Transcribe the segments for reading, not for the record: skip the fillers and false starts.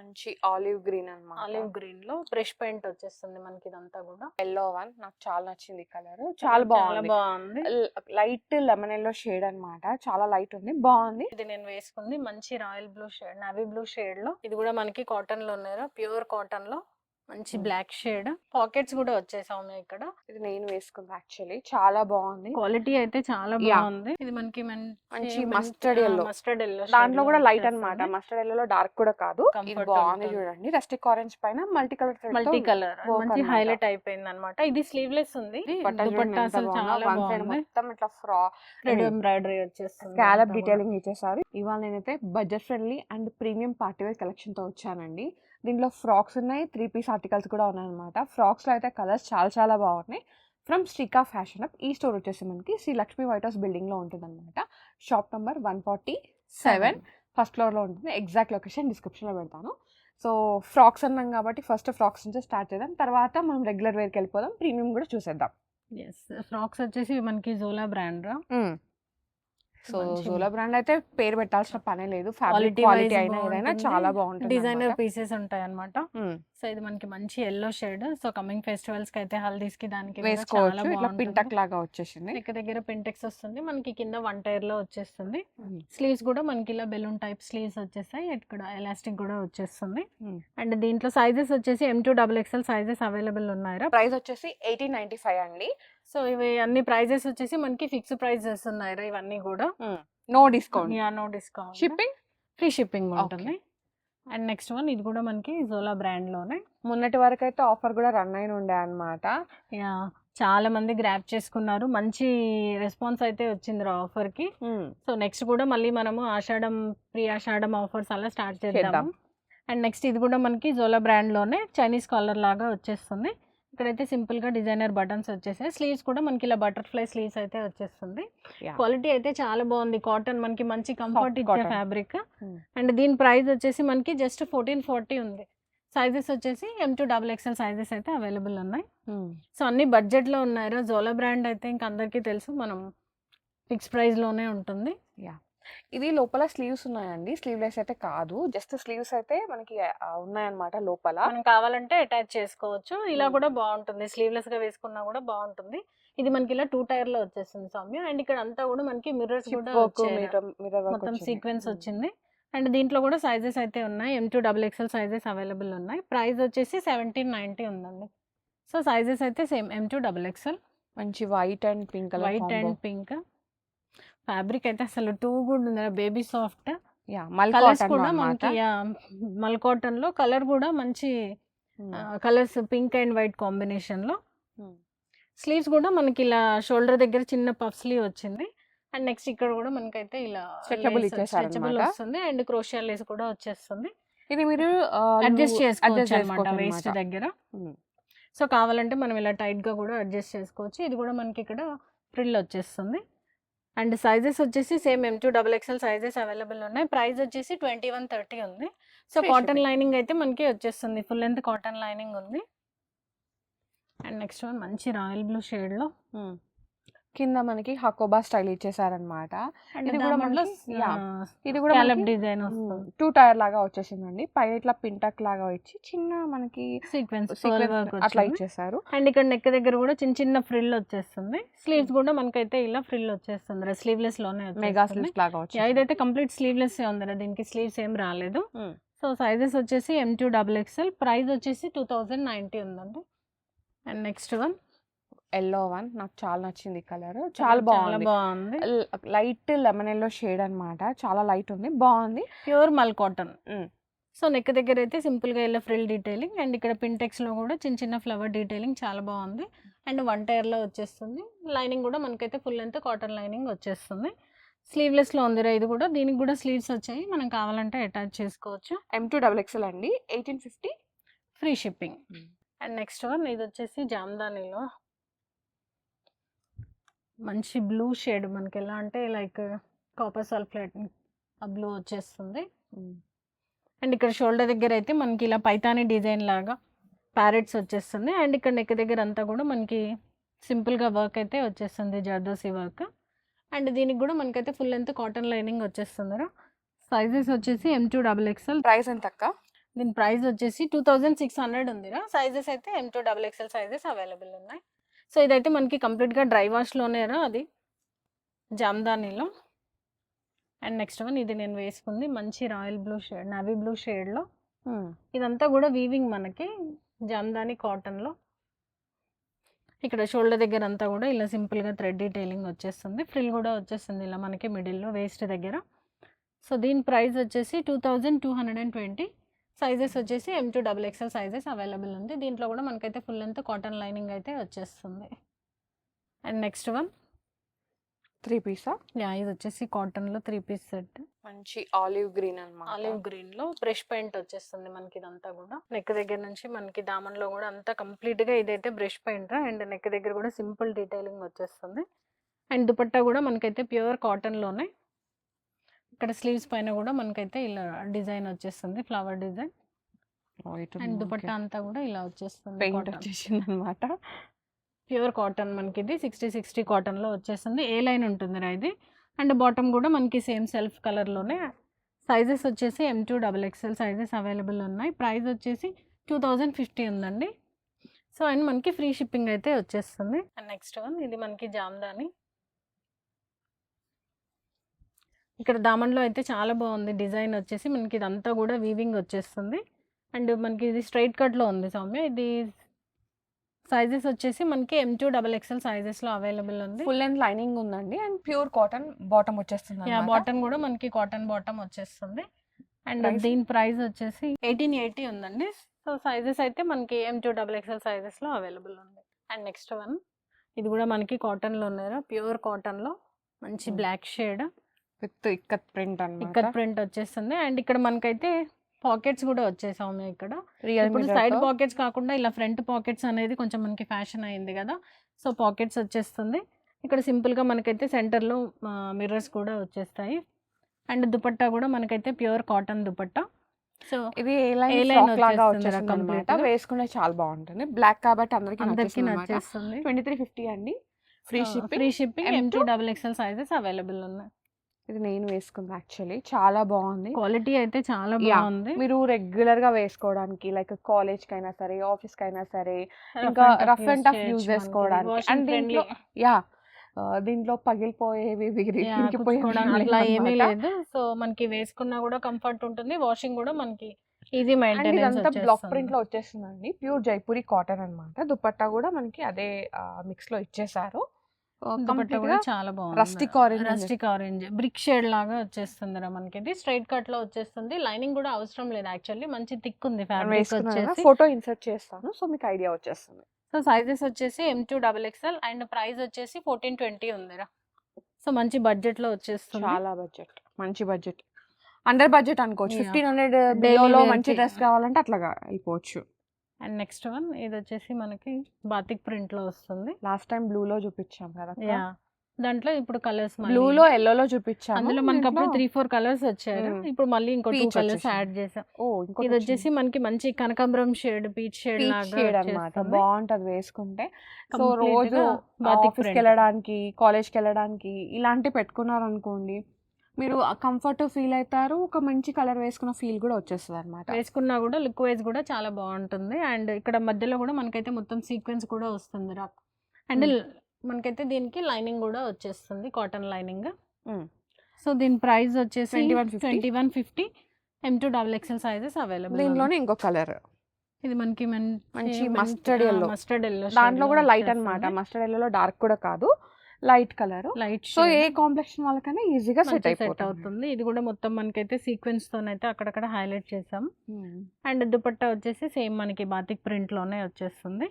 మంచి olive green అన్నమాట. Olive green లో బ్రష్ పెయింట్ వచ్చేస్తుంది మనకి ఇదంతా కూడా. ఎల్లో వన్ నాకు చాలా నచ్చింది కలర్. చాలా చాలా బాగుంది. బాగుంది. లైట్ లెమన్ ఎల్లో షేడ్ అన్నమాట. చాలా లైట్ ఉంది, బాగుంది. ఇది నేను వేసుకుంది మంచి royal blue shade, navy blue shade లో. ఇది కూడా మనకి కాటన్ లో ఉన్నాయి, ప్యూర్ కాటన్ లో మంచి బ్లాక్ షేడ్. పాకెట్స్ కూడా వచ్చేసాము ఇక్కడ. ఇది నేను వేసుకుంది యాక్చువల్లీ, చాలా బాగుంది. క్వాలిటీ అయితే చాలా బాగుంది. ఇది మనకి మంచి మస్టర్డ్ ఎల్లో. మస్టర్డ్ ఎల్లో దాంట్లో కూడా లైట్ అన్నమాట. మస్టర్డ్ ఎల్లో లో డార్క్ కూడా కాదు. ఇది బాగుంది చూడండి. రస్టిక్ ఆరెంజ్ పైన మల్టీ కలర్ మంచి హైలైట్ అయిపోయింది అన్నమాట. ఇది స్లీవ్లెస్ ఉంది. దుపట్టా అసలు చాలా బాగుంది. మొత్తం ఇట్లా థ్రెడ్ ఎంబ్రాయిడరీ వచ్చేస్తుంది. స్కాలప్ డీటెయిలింగ్ ఇచ్చేసారు. ఇవాళ నేనైతే budget friendly and premium partywear collection తో వచ్చానండి. దీంట్లో ఫ్రాక్స్ ఉన్నాయి, 3 పీస్ ఆర్టికల్స్ కూడా ఉన్నాయన్నమాట. ఫ్రాక్స్ లో అయితే కలర్స్ చాలా బాగున్నాయి. From Srika fashion hub. ఈ స్టోర్ వచ్చేసి మనకి Sri Lakshmi white house building లో ఉంటుంది అనమాట. షాప్ నంబర్ 147 ఫస్ట్ ఫ్లోర్ లో ఉంటుంది. ఎగ్జాక్ట్ లొకేషన్ డిస్క్రిప్షన్ లో పెడతాను. సో ఫ్రాక్స్ అన్నాం కాబట్టి ఫస్ట్ ఫ్రాక్స్ నుంచి స్టార్ట్ చేద్దాం, తర్వాత మనం రెగ్యులర్ వేర్కి వెళ్ళిపోదాం, ప్రీమియం కూడా చూసేద్దాం. ఫ్రాక్స్ వచ్చేసి మనకి జోలా బ్రాండ్. సో జోలా బ్రాండ్ అయితే పేరు పెట్టాల్సిన పనే లేదు. ఫ్యాబ్రిక్ క్వాలిటీ అయినా ఏదైనా చాలా బాగుంటుంది. డిజైనర్ పీసెస్ ఉంటాయి అన్నమాట. సో ఇది మనకి మంచి yellow shade. So coming festivals కి అయితే హల్దీస్ కి దానికి వేసుకోవచ్చు. ఇట్లా పింటక్ లాగా వచ్చేసింది. దగ్గర పింటెక్స్ వస్తుంది మనకి, కింద 1 టైర్ లో వచ్చేస్తుంది. స్లీవ్స్ కూడా మనకి ఇలా బెలూన్ టైప్ స్లీవ్స్ వచ్చేస్తాయి. ఇక్కడ ఎలాస్టిక్ కూడా వచ్చేస్తుంది. అండ్ దీంట్లో సైజెస్ వచ్చేసి M2 XXL సైజెస్ అవైలబుల్ ఉన్నాయి. ప్రైస్ వచ్చేసి 1895 అండి. సో ఇవి అన్ని ప్రైజెస్ వచ్చేసి మనకి ఫిక్స్ ప్రైజెస్ ఉన్నాయి ఇవన్నీ కూడా. No discount. No discount. Shipping free shipping ఉంటుంది. అండ్ నెక్స్ట్ వన్ ఇది కూడా మనకి జోలా బ్రాండ్ లోనే. మొన్నటి వరకు అయితే ఆఫర్ కూడా రన్ అయిన ఉండే అన్నమాట. చాలా మంది గ్రాప్ చేసుకున్నారు. మంచి రెస్పాన్స్ అయితే వచ్చింది ఆఫర్ కి. సో నెక్స్ట్ కూడా మళ్ళీ మనము ప్రీ ఆషాఢం ఆఫర్స్ అలా స్టార్ట్ చేద్దాం. అండ్ నెక్స్ట్ ఇది కూడా మనకి జోలా బ్రాండ్ లోనే చైనీస్ కాలర్ లాగా వచ్చేస్తుంది. ఇక్కడైతే సింపుల్ గా డిజైనర్ బటన్స్ వచ్చేసాయి. స్లీవ్స్ కూడా మనకి ఇలా బటర్ఫ్లై స్లీవ్స్ అయితే వచ్చేస్తుంది. క్వాలిటీ అయితే చాలా బాగుంది. కాటన్ మనకి మంచి కంఫర్ట్ ఇచ్చే ఫ్యాబ్రిక్. అండ్ దీని ప్రైస్ వచ్చేసి మనకి జస్ట్ 1440 ఉంది. సైజెస్ వచ్చేసి M2 XXL సైజెస్ అయితే అవైలబుల్ ఉన్నాయి. సో అన్ని బడ్జెట్ లో ఉన్నాయి. జోలా బ్రాండ్ అయితే ఇంకా అందరికీ తెలుసు, మనం ఫిక్స్ ప్రైస్ లోనే ఉంటుంది. ఇది లోపల స్లీవ్స్ ఉన్నాయండి, స్లీవ్లెస్ అయితే కాదు, జస్ట్ స్లీవ్స్ అయితే మనకి ఉన్నాయన్నమాట. లోపల మనం కావాలంటే అటాచ్ చేసుకోవచ్చు. ఇలా కూడా బాగుంటుంది, స్లీవ్లెస్ గా వేసుకున్నా కూడా బాగుంటుంది. ఇది మనకి ఇలా 2 టైర్ లో వచ్చేస్తుంది సౌమ్య. అండ్ ఇక్కడ అంతా కూడా మనకి మిర్రర్స్ కూడా మొత్తం సీక్వెన్స్ వచ్చింది. అండ్ దీంట్లో కూడా సైజెస్ అయితే ఉన్నాయి. M2 XXL సైజెస్ అవైలబుల్ ఉన్నాయి. ప్రైస్ వచ్చేసి 1790 ఉందండి. సో సైజెస్ అయితే సేమ్ M2 XXL. మంచి వైట్ అండ్ పింక్ ఫ్యాబ్రిక్ అయితే అసలు టూ గుడ్ ఉంది. Baby soft. కలర్స్ కూడా మనకి మల్ కాటన్ లో కలర్ కూడా మంచి colours pink and white combination లో. స్లీవ్స్ కూడా మనకి ఇలా షోల్డర్ దగ్గర చిన్న పఫ్ స్లీవ్ వచ్చింది. అండ్ నెక్స్ట్ ఇక్కడ కూడా మనకైతే ఇలా స్ట్రెచబుల్ వస్తుంది. అండ్ క్రోషియా లేస్ కూడా వచ్చేస్తుంది. ఇది మీరు అడ్జస్ట్ చేసుకోవచ్చు అన్నమాట వేస్ట్ దగ్గర. సో కావాలంటే మనం ఇలా టైట్ గా కూడా అడ్జస్ట్ చేసుకోవచ్చు. ఇది కూడా మనకి ఇక్కడ ఫ్రిల్ వచ్చేస్తుంది. అండ్ సైజెస్ వచ్చేసి same M2 XXL sizes available ఉన్నాయి. ప్రైస్ వచ్చేసి 2130 ఉంది. సో కాటన్ లైనింగ్ అయితే మనకి వచ్చేస్తుంది, ఫుల్ లెంత్ కాటన్ లైనింగ్ ఉంది. అండ్ నెక్స్ట్ వన్ మంచి రాయల్ బ్లూ షేడ్ లో కింద మనకి హకోబా స్టైల్ ఇచ్చేసారనమాట. ఇది కూడా డిజైన్ 2 టైర్ లాగా వచ్చేసిందండి. పైన ఇట్లా పింటక్ లాగా వచ్చి చిన్న మనకి సీక్వెన్స్ అట్లా ఇచ్చేసారు. అండ్ ఇక్కడ నెక్ దగ్గర కూడా చిన్న ఫ్రిల్ వచ్చేస్తుంది. స్లీవ్స్ కూడా మనకైతే ఇలా ఫ్రిల్ వచ్చేస్తుంది. స్లీవ్లెస్ లోనే మెగా స్లీవ్స్ లాగా వచ్చేసింది. ఇదైతే కంప్లీట్ స్లీవ్లెస్ ఉంది, దీనికి స్లీవ్స్ ఏం రాలేదు. సో సైజెస్ వచ్చేసి M2 XXL. ప్రైస్ వచ్చేసి 2090 ఉందండి. And next one yellow one నాకు చాలా నచ్చింది కలర్. చాలా బాగుంది. లైట్ లెమన్ ఎల్లో షేడ్ అన్నమాట. చాలా లైట్ ఉంది, బాగుంది. Pure mul cotton. So neck దగ్గర అయితే సింపుల్ గా ఇలా ఫ్రిల్ డీటెయిలింగ్. అండ్ ఇక్కడ పింటెక్స్ లో కూడా చిన్న ఫ్లవర్ డీటెయిలింగ్ చాలా బాగుంది. అండ్ 1 టైర్ లో వచ్చేస్తుంది. లైనింగ్ కూడా మనకైతే ఫుల్ లెంత్ కాటన్ లైనింగ్ వచ్చేస్తుంది. స్లీవ్లెస్ లో ఉంది. ఇది కూడా, దీనికి కూడా స్లీవ్స్ వచ్చాయి, మనం కావాలంటే అటాచ్ చేసుకోవచ్చు. M2 XXL అండి. 1850 free shipping. And next one ఇది వచ్చేసి జామ్దానిలో మంచి బ్లూ షేడ్. మనకి ఎలా అంటే లైక్ కాపర్ సల్ఫేట్ ఆ బ్లూ వచ్చేస్తుంది. అండ్ ఇక్కడ షోల్డర్ దగ్గర అయితే మనకి ఇలా పైతాని డిజైన్ లాగా ప్యారెట్స్ వచ్చేస్తుంది. అండ్ ఇక్కడ నెక్ దగ్గర అంతా కూడా మనకి సింపుల్ గా వర్క్ అయితే వచ్చేస్తుంది, జర్దోసి వర్క్. అండ్ దీనికి కూడా మనకైతే ఫుల్ లెంత్ కాటన్ లైనింగ్ వచ్చేస్తుంది. సైజెస్ వచ్చేసి M2 XXL. ప్రైస్ ఎంత అక్క? దీని ప్రైస్ వచ్చేసి 2600 ఉందిరా. సైజెస్ అయితే M2 XXL సైజెస్ అవైలబుల్ ఉన్నాయి. సో ఇదైతే మనకి కంప్లీట్గా డ్రై వాష్లోనేరా అది జామ్దానీలో. అండ్ నెక్స్ట్ వన్ ఇది నేను వేసుకుంది మంచి royal blue shade, navy blue షేడ్లో. ఇదంతా కూడా వీవింగ్ మనకి జామ్దాని కాటన్లో. ఇక్కడ షోల్డర్ దగ్గర అంతా కూడా ఇలా సింపుల్గా థ్రెడ్ డీటెయిలింగ్ వచ్చేస్తుంది. ఫ్రిల్ కూడా వచ్చేస్తుంది ఇలా మనకి మిడిల్లో వేస్ట్ దగ్గర. సో దీని ప్రైస్ వచ్చేసి 2220. సైజెస్ వచ్చేసి M2 XXL సైజెస్ అవైలబుల్ ఉంది. దీంట్లో కూడా మనకైతే ఫుల్ లెంత్ కాటన్ లైనింగ్ అయితే వచ్చేస్తుంది. And next one 3 Pisa? Yeah, ఇది వచ్చేసి కాటన్లో 3 పీస్ సెట్. మంచి ఆలివ్ గ్రీన్ అన్నమాట. ఆలివ్ గ్రీన్లో బ్రష్ పెయింట్ వచ్చేస్తుంది మనకి. ఇదంతా కూడా నెక్ దగ్గర నుంచి మనకి దామన్లో కూడా అంతా కంప్లీట్గా ఇదైతే బ్రష్ పెయింట్. అండ్ నెక్ దగ్గర కూడా సింపుల్ డీటెయిలింగ్ వచ్చేస్తుంది. అండ్ దుపట్టా కూడా మనకైతే ప్యూర్ కాటన్లోనే. ఇక్కడ స్లీవ్స్ పైన కూడా మనకైతే ఇలా డిజైన్ వచ్చేస్తుంది, ఫ్లవర్ డిజైన్. అండ్ దుపట్టా అంతా కూడా ఇలా వచ్చేస్తుంది, పెయింట్ వచ్చేసింది అనమాట. ప్యూర్ కాటన్ మనకి ఇది 60 కాటన్లో వచ్చేస్తుంది. ఏ లైన్ ఉంటుంది రా ఇది. అండ్ బాటమ్ కూడా మనకి సేమ్ సెల్ఫ్ కలర్లోనే. సైజెస్ వచ్చేసి M2 XXL సైజెస్ అవైలబుల్ ఉన్నాయి. ప్రైస్ వచ్చేసి 2050 ఉందండి. సో అండ్ మనకి ఫ్రీ షిప్పింగ్ అయితే వచ్చేస్తుంది. అండ్ నెక్స్ట్ వన్ ఇది మనకి జామ్దాని. ఇక్కడ దామన్లో అయితే చాలా బాగుంది డిజైన్ వచ్చేసి. మనకి ఇదంతా కూడా వీవింగ్ వచ్చేస్తుంది. అండ్ మనకి ఇది స్ట్రైట్ కట్లో ఉంది సౌమ్య. ఇది సైజెస్ వచ్చేసి మనకి M2 XXL సైజెస్లో అవైలబుల్ ఉంది. ఫుల్ లెంత్ లైనింగ్ ఉందండి. అండ్ ప్యూర్ కాటన్ బాటమ్ వచ్చేస్తుంది. బాటమ్ కూడా మనకి కాటన్ బాటమ్ వచ్చేస్తుంది. అండ్ దీని ప్రైస్ వచ్చేసి 1880 ఉందండి. సో సైజెస్ అయితే మనకి M2 XXL సైజెస్లో అవైలబుల్ ఉంది. అండ్ నెక్స్ట్ వన్ ఇది కూడా మనకి కాటన్లో ఉన్నారా, ప్యూర్ కాటన్లో మంచి black shade with ikat print అన్నమాట. ఇక్కత్ ప్రింట్ వచ్చేస్తుంది. అండ్ ఇక్కడ మనకైతే పాకెట్స్ కూడా వచ్చేసాము. ఇక్కడ ఇప్పుడు సైడ్ పాకెట్స్ కాకుండా ఇలా ఫ్రంట్ పాకెట్స్ అనేది కొంచెం మనకి ఫ్యాషన్ అయింది కదా. సో పాకెట్స్ వచ్చేస్తుంది. ఇక్కడ సింపుల్గా మనకైతే సెంటర్లో మిర్రర్స్ కూడా వచ్చేస్తాయి. అండ్ దుపట్టా కూడా మనకైతే ప్యూర్ కాటన్ దుపట్టా. సో ఇది ఏ లైన్ లాగా వచ్చేస్తుంది కంప్లీట్. వేసుకుంటే చాలా బాగుంటుంది. బ్లాక్ కాబట్టి అందరికీ నచ్చేస్తుంది. 2350 అండి. Free shipping. M2 XXL sizes available ఉన్నాయి. ఇది నేను వేసుకుంది యాక్చువల్లీ. చాలా బాగుంది. క్వాలిటీ అయితే చాలా బాగుంది. మీరు రెగ్యులర్ గా వేసుకోవడానికి లైక్ కాలేజ్ కి అయినా సరే, ఆఫీస్ కి అయినా సరే, ఇంకా రఫ్ అండ్ టఫ్ యూజ్ చేసుకోవడానికి. అండ్ దీంట్లో దీంట్లో పగిలిపోయేవి అట్లా ఏమీ లేదు. సో మనకి వేసుకున్నా కూడా కంఫర్ట్ ఉంటుంది. వాషింగ్ కూడా మనకి ఈజీ మెయింటెనెన్స్. ఇదంతా బ్లాక్ ప్రింట్ లో వచ్చేస్తుందండి. ప్యూర్ జైపూరి కాటన్ అన్నమాట. దుపట్టా కూడా మనకి అదే మిక్స్ లో ఇచ్చేసారు. దుపట్టా కూడా చాలా బాగుంది. రస్టిక్ ఆరెంజ్ బ్రిక్ షేడ్ లాగా వచ్చేస్తుంది రా మనకి. ఇది స్ట్రైట్ కట్ లో వచ్చేస్తుంది. లైనింగ్ కూడా అవసరం లేదు యాక్చువల్లీ. మంచి థిక్ ఉంది ఫ్యాబ్రిక్ వచ్చేసి. ఫోటో ఇన్సర్ట్ చేస్తాను సో మీకు ఐడియా వచ్చేస్తుంది. సో సైజెస్ వచ్చేసి M2 XXL అండ్ ప్రైస్ వచ్చేసి 1420 ఉందిరా. సో మంచి బడ్జెట్ లో వచ్చేస్తుంది. చాలా బడ్జెట్, మంచి బడ్జెట్. అండర్ బడ్జెట్ అనుకోవచ్చు. 1500 డైలీలో మంచి డ్రెస్ కావాలంటే అట్లాగా అయిపోవచ్చు. అండ్ నెక్స్ట్ వన్ ఇది వచ్చేసి మనకి బాతిక్ ప్రింట్ లో వస్తుంది. లాస్ట్ టైం బ్లూ లో చూపించాం కదా. దాంట్లో ఇప్పుడు కలర్స్ బ్లూ లో ఎల్లో లో చూపించాం. అందులో మనకి అప్పుడు 3-4 కలర్స్ వచ్చాయి. ఇప్పుడు మళ్ళీ ఇంకో 2 కలర్స్ యాడ్ చేసాం. ఇది వచ్చేసి మనకి మంచి కనకాంబరం షేడ్, పీచ్ షేడ్ లాగా అన్నమాట. బాగుంటది వేసుకుంటే. సో రోజు ఆఫీస్కి వెళ్ళడానికి, కాలేజ్కి వెళ్ళడానికి ఇలాంటి పెట్టుకున్నారు అనుకోండి, మీరు కంఫర్ట్ ఫీల్ అవుతారు. ఒక మంచి కలర్ వేసుకున్న ఫీల్ కూడా వచ్చేస్తుంది అనమాట. వేసుకున్నా కూడా లుక్ వైజ్ కూడా చాలా బాగుంటుంది. అండ్ ఇక్కడ మధ్యలో కూడా మనకైతే మొత్తం సీక్వెన్స్ కూడా వస్తుంది రా. అండ్ మనకైతే దీనికి లైనింగ్ కూడా వచ్చేస్తుంది, కాటన్ లైనింగ్. సో దీని ప్రైస్ వచ్చేసి 2150. M2 XXL sizes available. దీనిలోనే ఇంకో కలర్ ఇది మనకి మంచి మస్టర్డ్ ఎల్లో. దాంట్లో కూడా లైట్ అన్నమాట. మస్టర్డ్ ఎల్లోలో డార్క్ కూడా కాదు, లైట్ కలర్. సో ఏ కాంప్లెక్షన్ వాళ్ళకైనా ఈజీగా సెట్ అవుతుంది. ఇది కూడా మొత్తం మనకైతే సీక్వెన్స్ తోనైతే అక్కడక్కడ హైలైట్ చేసాం. అండ్ దుపట్టా వచ్చేసి సేమ్ మనకి బాతిక్ ప్రింట్ లోనే వచ్చేస్తుంది.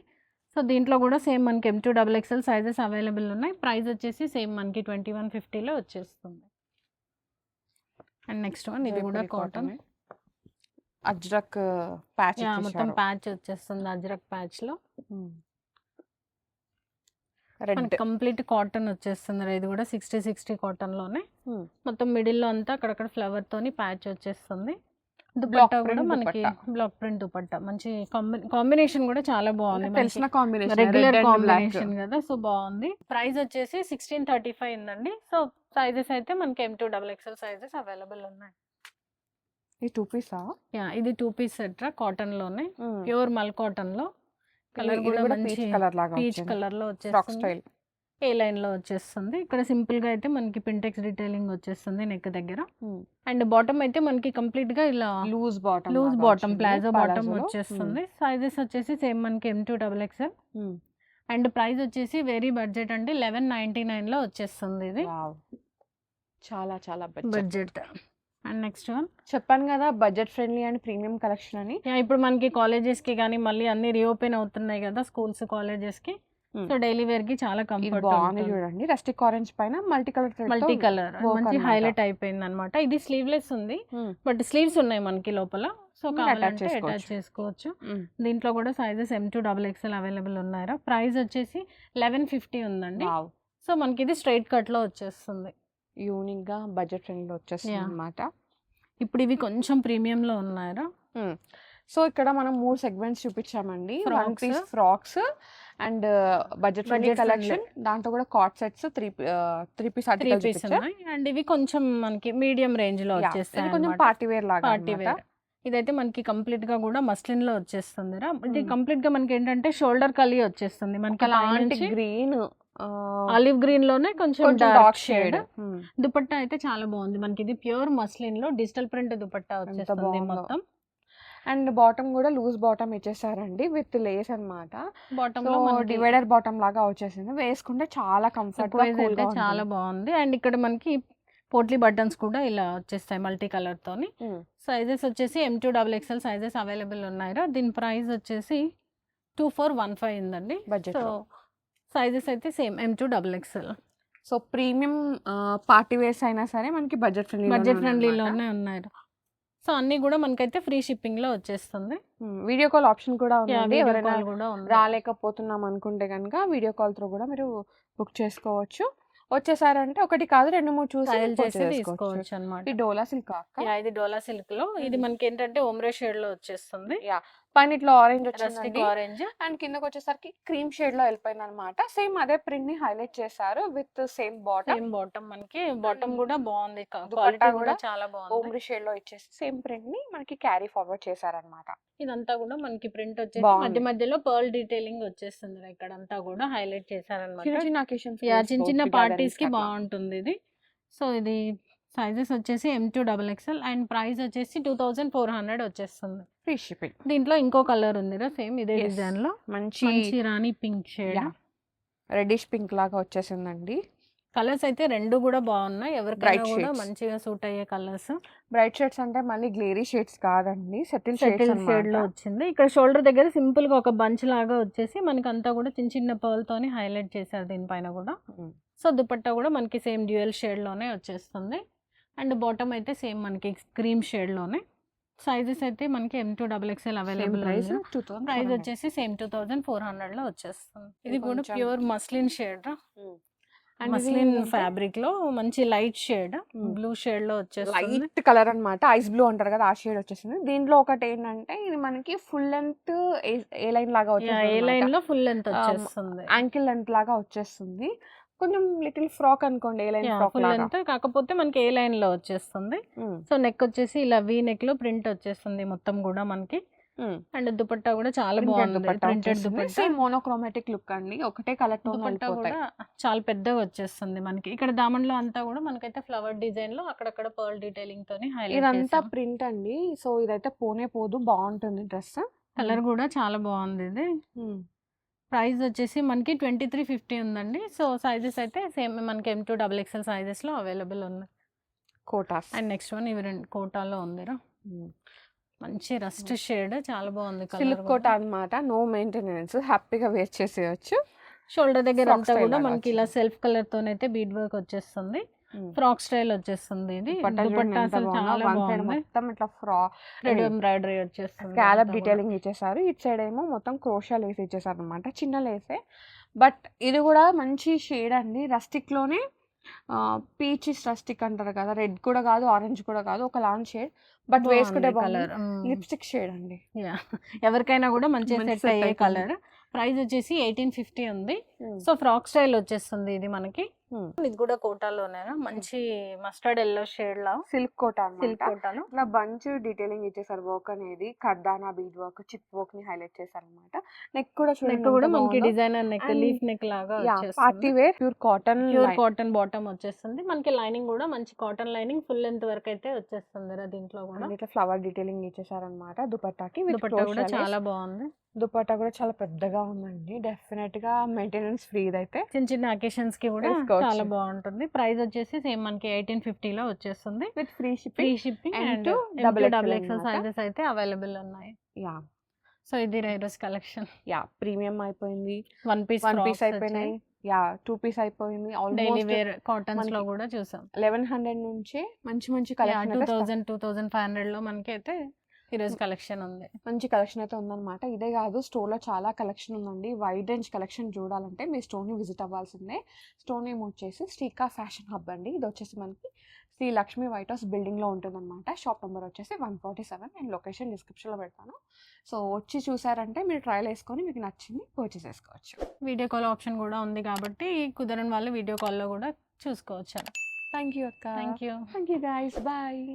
సో దీంట్లో కూడా సేమ్ మనకి M2 XXL సైజెస్ అవైలబుల్ ఉన్నాయి. ప్రైస్ వచ్చేసి సేమ్ మనకి 2150లో వచ్చేస్తుంది. అండ్ నెక్స్ట్ వన్ ఇది కూడా కాటన్ అజ్రక్ ప్యాచ్, మొత్తం ప్యాచ్ వచ్చేస్తుంది అజ్రక్ ప్యాచ్ లో. కంప్లీట్ కాటన్ వచ్చేస్తుంది. ఇది కూడా 60 కాటన్ లోనే. మొత్తం మిడిల్ లో అంతా అక్కడక్కడ ఫ్లవర్ తోని ప్యాచ్ వచ్చేస్తుంది. దుపట్టా కూడా మనకి బ్లాక్ ప్రింట్ దుపట్టా. మంచి కాంబినేషన్ కూడా చాలా బాగుంది. తెలిసిన కాంబినేషన్, రెగ్యులర్ కాంబినేషన్ కదా. సో బాగుంది. ప్రైస్ వచ్చేసి 1635 ఉందండి. సో సైజెస్ అయితే మనకి M2 XXL సైజెస్ అవైలబుల్ ఉన్నాయి. ఇది 2 పీసా? ఇది 2 పీస్ సెట్ రా, కాటన్ లోనే, ప్యూర్ మల్ కాటన్ లో. కలర్ కూడా మంచి పీచ్ కలర్ లాగా పీచ్ వచ్చింది. కలర్ లో ఫ్రాక్ వచ్చేస్తుంది. స్టైల్. ఏ లైన్ లో వచ్చేస్తుంది. ఇక్కడ సింపుల్ గా అయితే మనకి పింటెక్స్ డీటెయిలింగ్ వచ్చేస్తుంది నెక్ దగ్గర. అండ్ బాటమ్ అయితే మనకి కంప్లీట్ గా ఇలా loose bottom loose bottom, palazzo bottom వచ్చేస్తుంది. సైజెస్ వచ్చేసి సేమ్ మనకి M2 XXL. అండ్ ప్రైస్ వచ్చేసి వెరీ బడ్జెట్ అండి, 1199 లో వచ్చేస్తుంది ఇది. చాలా చాలా బడ్జెట్. అండ్ నెక్స్ట్ వన్ చెప్పాను కదా budget friendly and premium collection అని. ఇప్పుడు మనకి కాలేజెస్ కి కానీ మళ్ళీ అన్ని రీఓపెన్ అవుతున్నాయి కదా, స్కూల్స్ కాలేజెస్ కి. సో డైలీ వేర్ కి చాలా కంఫర్ట్. బాగుంది చూడండి, రస్టిక్ ఆరెంజ్ పైన మల్టీ కలర్ మంచి హైలైట్ అయిపోయింది అనమాట. ఇది స్లీవ్లెస్ ఉంది, బట్ స్లీవ్స్ ఉన్నాయి మనకి లోపల. సో కావాలంటే అటాచ్ చేసుకోవచ్చు. దీంట్లో కూడా సైజెస్ M2 XXL అవైలబుల్ ఉన్నాయా. ప్రైస్ వచ్చేసి 1150 ఉందండి. సో మనకి ఇది స్ట్రైట్ కట్ లో వచ్చేస్తుంది. యూనిక్ గా బడ్జెట్ ఫ్రెండ్లీ వచ్చేస్తుంది అన్నమాట. ఇప్పుడు ఇవి కొంచెం ప్రీమియం లో ఉన్నాయా. సో ఇక్కడ మనం 3 సెగ్మెంట్స్ చూపించామండి. 1 piece frocks and budget friendly collection, దాంట్లో కూడా cord sets 3 piece articles and ఇవి కొంచెం మనకి మీడియం రేంజ్ లో వచ్చేస్తాయి. కొంచెం పార్టీ వేర్ లాగా. Party wear. ఇదైతే మనకి కంప్లీట్ గా కూడా మస్లిన్ లో వచ్చేస్తుంది రా. ఇది కంప్లీట్ గా మనకి ఏంటంటే షోల్డర్ కలీ వచ్చేస్తుంది మనకి. గ్రీన్ ఆలివ్ గ్రీన్ లోనే కొంచెం డార్క్ షేడ్. దుపట్టా అయితే చాలా బాగుంది మనకి. ఇది ప్యూర్ మస్లిన్ లో డిజిటల్ ప్రింట్ దుపట్టా వచ్చేస్తుంది మొత్తం. అండ్ బాటమ్ కూడా లూజ్ బాటమ్ ఇచ్చేసారండి విత్ లేస్ అన్నమాట. బాటమ్ లో డివైడర్ బాటమ్ లాగా వచ్చేసింది, వేసుకుంటే చాలా కంఫర్ట్ గా చాలా బాగుంది. అండ్ ఇక్కడ మనకి పోట్లీ బటన్స్ కూడా ఇలా వచ్చేస్తాయి మల్టీ కలర్ తోని. సైజెస్ వచ్చేసి M2 XXL సైజెస్ అవైలబుల్ ఉన్నాయా. దీని ప్రైస్ వచ్చేసి 2415 ఉందండి. బడ్జెట్. సో సైజెస్ అయితే same M2 XXL. So premium party wears అయినా సరే మనకి బడ్జెట్ ఫ్రెండ్లీలోనే ఉన్నాయి. సో అన్ని కూడా మనకైతే ఫ్రీ షిప్పింగ్ లో వచ్చేస్తుంది. వీడియో కాల్ ఆప్షన్ కూడా ఉంది. ఎవరైనా కూడా రాలేకపోతున్నాం అనుకుంటే కనుక వీడియో కాల్ తో కూడా మీరు బుక్ చేసుకోవచ్చు. వచ్చేసారంటే ఒకటి కాదు 2-3 చూసి తీసుకోవచ్చు అన్నమాట. ఈ డోలా సిల్క్. ఇది డోలా సిల్క్ లో. ఇది మనకి ఏంటంటే ఓమ్రే షేడ్ లో వచ్చేస్తుంది. పైన ఇట్లా ఆరెంజ్ వచ్చింది, ఆరెంజ్. అండ్ కిందకి వచ్చేసరికి క్రీమ్ షేడ్ లో వెళ్ళిపోయింది అనమాట. సేమ్ అదే ప్రింట్ ని హైలైట్ చేశారు విత్ సేమ్ బాటమ్. మనకి బాటమ్ కూడా బాగుంది, క్వాలిటీ కూడా చాలా బాగుంది. ఓమ్రీ షేడ్ లో ఇచ్చేసి సేమ్ ప్రింట్ ని మనకి క్యారీ ఫార్వర్డ్ చేశారనమాట. ఇదంతా కూడా మనకి ప్రింట్ వచ్చేసి మధ్య మధ్యలో పర్ల్ డీటెయిలింగ్ వచ్చేస్తుంది. ఇక్కడ అంతా కూడా హైలైట్ చేశారనమాట. చిన్న చిన్న పార్టీస్ కి బాగుంటుంది ఇది. సో ఇది సైజెస్ వచ్చేసి M2 XXL అండ్ ప్రైస్ వచ్చేసి 2400 వచ్చేస్తుంది. Free shipping. దీంట్లో ఇంకో కలర్ ఉంది సేమ్ ఇదే డిజైన్ లో, మంచి రాణి పింక్ షేడ్, రెడ్డిష్ పింక్ లాగా వచ్చేసిందండి. కలర్స్ అయితే రెండు కూడా బాగున్నాయి, ఎవరికైనా కూడా మంచిగా సూట్ అయ్యే కలర్స్. బ్రైట్ షేడ్స్ అంటే మళ్ళీ గ్లేరీ షేడ్స్ కాదండి, సెటిల్ షేడ్ లో వచ్చింది. ఇక్కడ షోల్డర్ దగ్గర సింపుల్ గా ఒక బంచ్ లాగా వచ్చేసి మనకి అంతా కూడా చిన్న చిన్న పర్ల్ తోని హైలైట్ చేశారు దీనిపైన కూడా. సో దుపట్టా కూడా మనకి సేమ్ డ్యూయల్ షేడ్ లోనే వచ్చేస్తుంది. అండ్ బాటమ్ అయితే సేమ్ మనకి క్రీమ్ షేడ్ లోనే. సైజెస్ అయితే మనకి M2 XXL అవైలబుల్. ప్రైస్ వచ్చేసి సేమ్ 2400 లో వచ్చేస్తుంది. ఇది కూడా pure muslin shade, muslin fabric లో మంచి లైట్ షేడ్, బ్లూ షేడ్ లో వచ్చేస్తుంది. లైట్ కలర్ అన్నమాట, ఐస్ బ్లూ అంటారు కదా, ఆ షేడ్ వచ్చేసింది. దీంట్లో ఒకటి ఏంటంటే ఇది మనకి ఫుల్ లెంత్ ఏ లైన్ లాగా వచ్చేస్తుంది. ఏ లైన్ లో ఫుల్ లెంత్ వచ్చేస్తుంది, యాంకిల్ లెంత్ లాగా వచ్చేస్తుంది. కొంచెం లిటిల్ ఫ్రాక్ అనుకోండి, ఏ లైన్ ఫ్రాక్ లెంత్, కాకపోతే మనకి ఏ లైన్ లో వచ్చేస్తుంది. సో నెక్ వచ్చేసి ఇలా వి నెక్ లో ప్రింట్ వచ్చేస్తుంది మొత్తం కూడా మనకి. అండ్ దుపట్టా కూడా చాలా బాగుంది, ప్రింటెడ్ దుపట్టా, మోనోక్రోమాటిక్ లుక్ అండి, ఒకటే కలర్ టోన్. దుపట్టా కూడా చాలా పెద్దగా వచ్చేస్తుంది మనకి. ఇక్కడ దామన్లో అంతా కూడా మనకైతే ఫ్లవర్ డిజైన్ లో అక్కడక్కడ పర్ల్ డీటెయిలింగ్ తోని హైలైట్. ఇదంతా ప్రింట్ అండి, సో ఇదైతే పోనే పోదు, బాగుంటుంది డ్రెస్. కలర్ కూడా చాలా బాగుంది ఇది. ప్రైస్ వచ్చేసి మనకి 2350 ఉందండి. సో సైజెస్ అయితే సేమ్ మనకి M2 XXL సైజెస్ లో అవైలబుల్ ఉన్నాయి. కోటాస్. అండ్ నెక్స్ట్ వన్ ఇవి రెండు కోటాలో ఉందిరా, మంచి రస్ట్ షేడ్, చాలా బాగుంది. సిల్క్ కోటా అన్నమాట, నో మెయింటెనెన్స్, హ్యాపీగా వేర్ చేసేయచ్చు. షోల్డర్ దగ్గర అంతా కూడా మనకి ఇలా సెల్ఫ్ కలర్ తోనైతే బీడ్ వర్క్ వచ్చేస్తుంది, ఫ్రాక్ స్టైల్ వచ్చేస్తుంది. ఇది దుపట్టా అసలు చాలా బాగుంది, మొత్తం ఇట్లా ఫ్రాక్ థ్రెడ్ ఎంబ్రాయిడరీ వచ్చేస్తుంది, స్కాలప్ డీటెయిలింగ్ ఇచ్చేసారు. ఇటు సైడ్ ఏమో మొత్తం క్రోషా లేస్ ఇచ్చేసారు అనమాట, చిన్న లేసే. బట్ ఇది కూడా మంచి షేడ్ అండి, రస్టిక్ లోనే పీచ్ రస్టిక్ అంటారు కదా, రెడ్ కూడా కాదు ఆరెంజ్ కూడా కాదు, ఒక లాంగ్ షేడ్, బట్ వేసుకుంటే కలర్ లిప్స్టిక్ షేడ్ అండి. ఎవరికైనా కూడా మంచిగా మంచి సెట్ set అయ్యే అవుతుంది. కలర్. ప్రైస్ వచ్చేసి 1850 ఉంది. సో ఫ్రాక్ స్టైల్ వచ్చేస్తుంది ఇది మనకి. ఇది కూడా కోటాలోనే మంచి మస్టర్డ్ ఎల్లో షేడ్ లా సిల్క్ కోట సిల్క్ అన్నమాట. కోటాలో. ఇట్లా బంచ్ డీటెయిలింగ్ ఇచ్చేసారు. వర్క్ అనేది కర్దానా బీడ్ వర్క్, చిప్ వర్క్ ని హైలైట్ చేశారు అనమాట. నెక్ కూడా నెక్ చూడండి కూడా ఎంత మనకి బాగుందో. Designer neck, And leaf neck లాగా పార్టీ వచ్చేస్తుంది. Wear pure cotton. Pure cotton bottom వచ్చేస్తుంది మనకి. లైనింగ్ కూడా మంచి కాటన్ లైనింగ్ ఫుల్ లెంత్ వరకు అయితే వచ్చేస్తుంది దీంట్లో కూడా. ఇట్లా ఫ్లవర్ డీటెయిలింగ్ ఇచ్చేసారు అనమాట దుపట్టాకి. విత్ దుపట్టా కూడా చాలా బాగుంది. దుపట్టా కూడా చాలా పెద్దగా ఉందండి. డెఫినెట్ గా మెయింటెనెన్స్ ఫ్రీ అయితే చిన్న చిన్న అకేషన్స్ కి కూడా వేసుకోవచ్చు. చాలా బాగుంటుంది. ప్రైస్ వచ్చేసి సేమ్ మనకి 1850 లో వచ్చేస్తుంది. With free free shipping shipping and and double double XL XL అన్నమాట. సైజెస్ అయితే అవైలబుల్ ఉన్నాయి. యా సో ఇది రైరోస్ కలెక్షన్. ప్రీమియం అయిపోయింది. వన్ పీస్ వన్ పీస్ అయిపోయినాయి. 2 పీస్ అయిపోయింది. డైలీ ఆల్మోస్ట్ వేర్ కాటన్స్ లో మనకి కూడా చూసాం. 1100 నుంచే మంచి మంచి కలెక్షన్ అయితే 2500 లో మనకి అయితే ఈరోజు కలెక్షన్ ఉంది. మంచి కలెక్షన్ అయితే ఉందన్నమాట. ఇదే కాదు, స్టోర్లో చాలా కలెక్షన్ ఉందండి. వైడ్ రేంజ్ కలెక్షన్ చూడాలంటే మీ స్టోర్ని విజిట్ అవ్వాల్సిందే. స్టోర్ నేమ్ వచ్చేసి శ్రీకా ఫ్యాషన్ హబ్ అండి. ఇది వచ్చేసి మనకి శ్రీ లక్ష్మి వైట్ హౌస్ బిల్డింగ్లో ఉంటుందన్నమాట. షాప్ నెంబర్ వచ్చేసి 147 అండ్ లొకేషన్ డిస్క్రిప్షన్లో పెడతాను. సో వచ్చి చూసారంటే మీరు ట్రయల్ వేసుకొని మీకు నచ్చింది పర్చేస్ చేసుకోవచ్చు. వీడియో కాల్ ఆప్షన్ కూడా ఉంది కాబట్టి కుదరని వాళ్ళు వీడియో కాల్లో కూడా చూసుకోవచ్చు. థ్యాంక్ యూ అక్క. Thank you. Thank you guys. Bye.